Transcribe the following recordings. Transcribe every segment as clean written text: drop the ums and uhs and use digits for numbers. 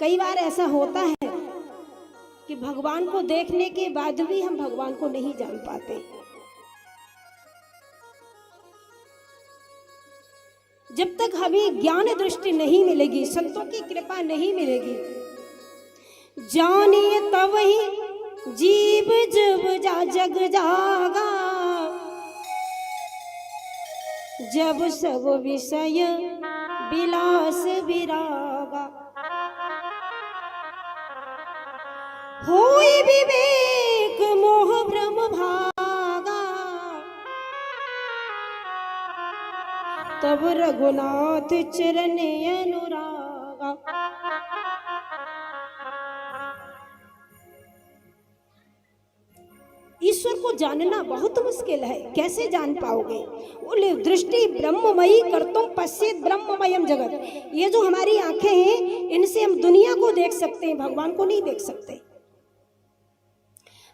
कई बार ऐसा होता है कि भगवान को देखने के बाद भी हम भगवान को नहीं जान पाते। जब तक हमें ज्ञान दृष्टि नहीं मिलेगी, संतों की कृपा नहीं मिलेगी, जानिए तब ही जीव जब जग जागा, जब सब विषय विलास विरागा, होई विवेक मोह भ्रम भागा, तब रघुनाथ चरण अनुरागा। ईश्वर को जानना बहुत मुश्किल है, कैसे जान पाओगे? बोले दृष्टि ब्रह्ममयी कर्तुम पश्येत ब्रह्ममयम जगत। ये जो हमारी आंखें हैं, इनसे हम दुनिया को देख सकते हैं, भगवान को नहीं देख सकते।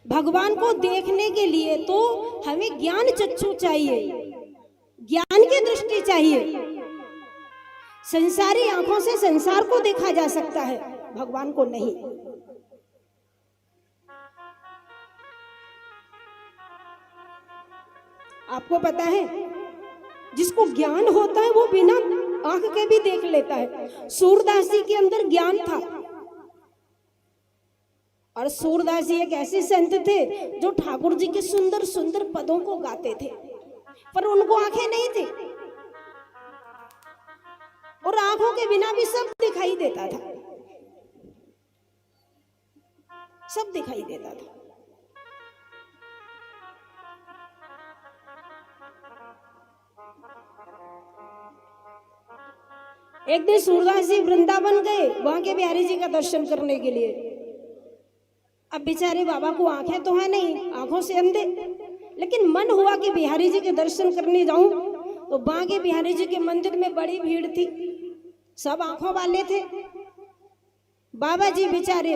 भगवान को देखने के लिए तो हमें ज्ञान चक्षु चाहिए, ज्ञान की दृष्टि चाहिए। संसारी आंखों से संसार को देखा जा सकता है, भगवान को नहीं। आपको पता है, जिसको ज्ञान होता है वो बिना आंख के भी देख लेता है। सूरदास जी के अंदर ज्ञान था, और सूरदास जी एक ऐसे संत थे जो ठाकुर जी के सुंदर सुंदर पदों को गाते थे, पर उनको आंखें नहीं थी, और आंखों के बिना भी सब दिखाई देता था, सब दिखाई देता था। एक दिन सूरदास जी वृंदावन गए, वहां के बिहारी जी का दर्शन करने के लिए। अब बेचारे बाबा को आंखें तो है नहीं, आंखों से अंधे, लेकिन मन हुआ कि बिहारी जी के दर्शन करने जाऊं। तो बांके बिहारी जी के मंदिर में बड़ी भीड़ थी, सब आंखों वाले थे। बाबा जी बेचारे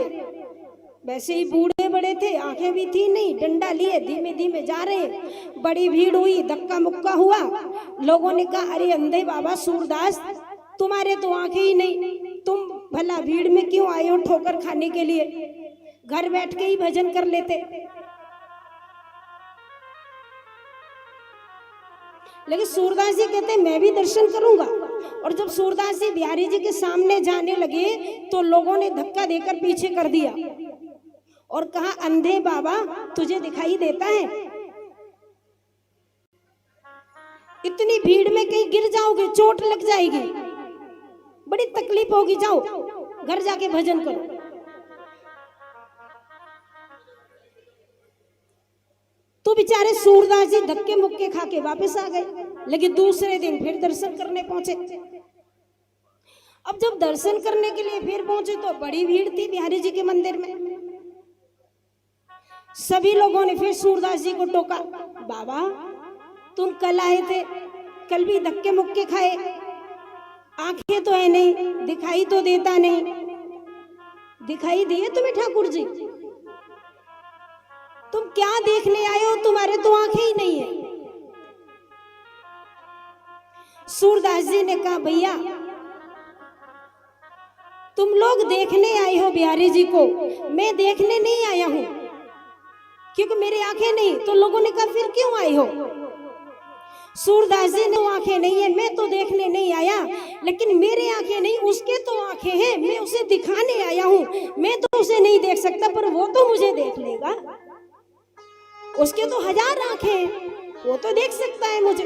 वैसे ही बूढ़े बड़े थे, आंखें भी थी नहीं, डंडा लिए धीमे धीमे जा रहे। बड़ी भीड़ हुई, धक्का मुक्का हुआ। लोगों ने कहा, अरे अंधे बाबा सूरदास, तुम्हारे तो आंखें ही नहीं, तुम भला भीड़ में क्यों आए हो ठोकर खाने के लिए? घर बैठ के ही भजन कर लेते। लेकिन सूरदास जी कहते मैं भी दर्शन करूंगा। और जब सूरदास जी बिहारी जी के सामने जाने लगे तो लोगों ने धक्का देकर पीछे कर दिया और कहा, अंधे बाबा तुझे दिखाई देता है? इतनी भीड़ में कहीं गिर जाओगे, चोट लग जाएगी, बड़ी तकलीफ होगी, जाओ घर जाके भजन करो। तो बेचारे सूरदास जी धक्के मुक्के खा के वापस आ गए। लेकिन दूसरे दिन फिर दर्शन करने पहुंचे। अब जब दर्शन करने के लिए फिर पहुंचे तो बड़ी भीड़ थी बिहारी जी के मंदिर में। सभी लोगों ने फिर सूरदास जी को टोका, बाबा तुम कल आए थे, कल भी धक्के मुक्के खाए, आंखें तो है नहीं, दिखाई तो देता नहीं, दिखाई दिए तुम्हें ठाकुर जी? तुम क्या देखने आए हो? तुम्हारे तो आंखें ही नहीं है। सूरदास जी ने कहा, भैया तुम लोग देखने आए हो बिहारी जी को, मैं देखने नहीं आया हूं, क्योंकि मेरी आंखें नहीं। तो लोगों ने कहा, फिर क्यों आए हो? सूरदास जी ने आंखें नहीं है, मैं तो देखने नहीं आया, लेकिन मेरे आंखें नहीं, उसके तो आंखें हैं, मैं उसे दिखाने आया हूं। मैं तो उसे नहीं देख सकता, पर वो तो मुझे देख लेगा। उसके तो 1000 आंखें हैं, वो तो देख सकता है मुझे।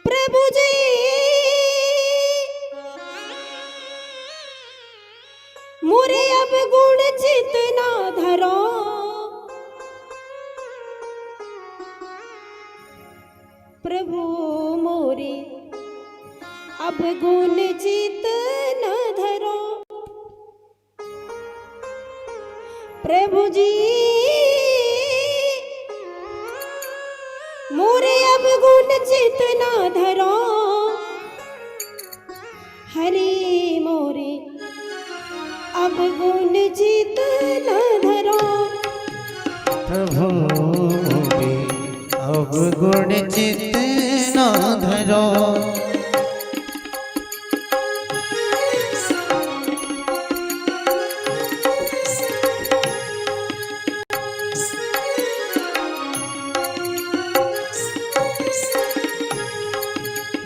प्रभु जी मोरे अब गुण चित ना धरो, प्रभु मोरे अब गुण चित न धरो, प्रभु जी मोरे अब गुण चित न धरो, हरि मोरे अब गुण चित न धरो, प्रभु मोरे अब गुण चित न धरो।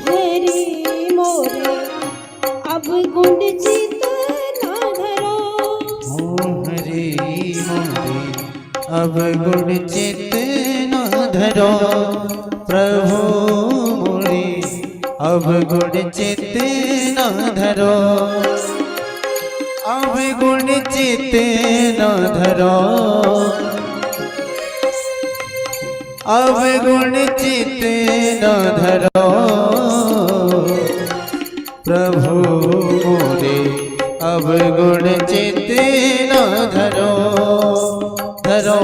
हरि मोरे अब गुण चित न धरो। हरि मोरे अब गुण चित न धरो। प्रभु मोरे अब गुण चित न धरो। अब गुण चित न धरो। अब गुण चित न धरो। प्रभु मोरे अब गुण चित न धरो। धरो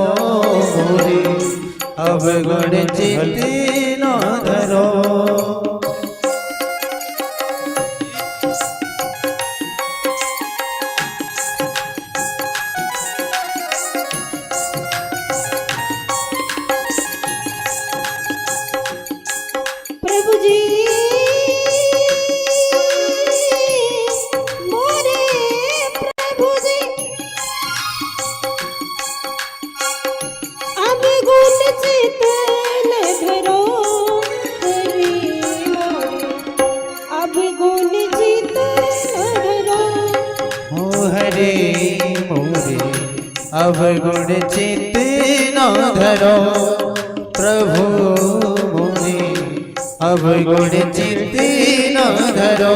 मोरे अब गुण चित न धरो। प्रभु जी मोरे प्रभु जी अब गुण चित न धरो। हरि मोरे अब गुण चित न धरो। ओ हरे मोरे अब गुण चित न धरो। प्रभु मोरे अब गुण चित न धरो।